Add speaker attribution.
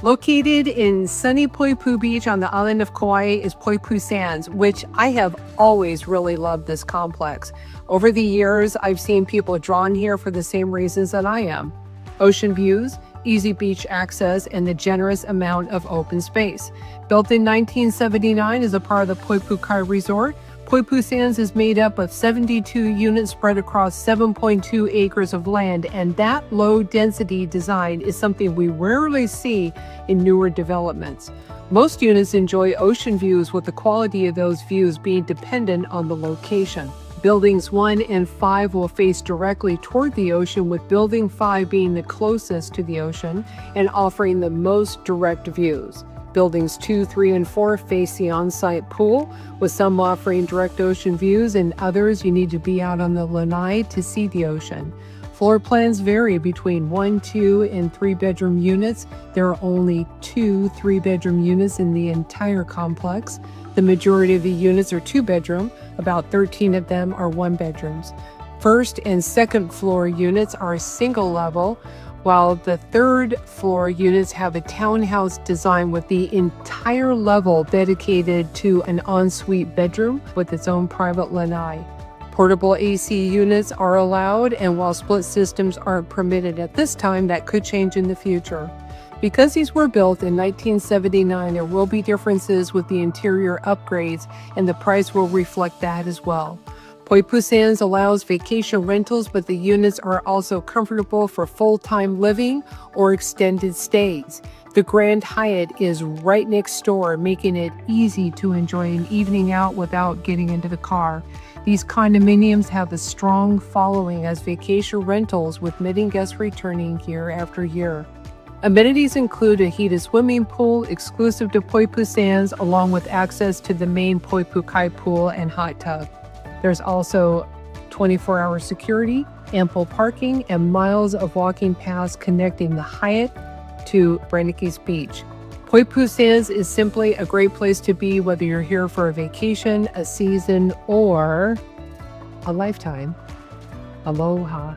Speaker 1: Located in sunny Poipu Beach on the island of Kauai is Poipu Sands, which I have always really loved this complex. Over the years, I've seen people drawn here for the same reasons that I am. Ocean views, easy beach access, and the generous amount of open space. Built in 1979 as a part of the Poipu Kai Resort, Poipu Sands is made up of 72 units spread across 7.2 acres of land, and that low-density design is something we rarely see in newer developments. Most units enjoy ocean views, with the quality of those views being dependent on the location. Buildings 1 and 5 will face directly toward the ocean, with Building 5 being the closest to the ocean and offering the most direct views. Buildings 2, 3, and 4 face the on-site pool, with some offering direct ocean views and others you need to be out on the lanai to see the ocean. Floor plans vary between 1, 2, and 3-bedroom units. There are only 2 3-bedroom units in the entire complex. The majority of the units are 2-bedroom, about 13 of them are 1-bedrooms. First and second floor units are single level, while the third floor units have a townhouse design with the entire level dedicated to an ensuite bedroom with its own private lanai. Portable AC units are allowed, and while split systems aren't permitted at this time, that could change in the future. Because these were built in 1979, there will be differences with the interior upgrades, and the price will reflect that as well. Poipu Sands allows vacation rentals, but the units are also comfortable for full-time living or extended stays. The Grand Hyatt is right next door, making it easy to enjoy an evening out without getting into the car. These condominiums have a strong following as vacation rentals, with many guests returning year after year. Amenities include a heated swimming pool exclusive to Poipu Sands, along with access to the main Poipu Kai pool and hot tub. There's also 24-hour security, ample parking, and miles of walking paths connecting the Hyatt to Poipu Beach. Poipu Sands is simply a great place to be, whether you're here for a vacation, a season, or a lifetime. Aloha.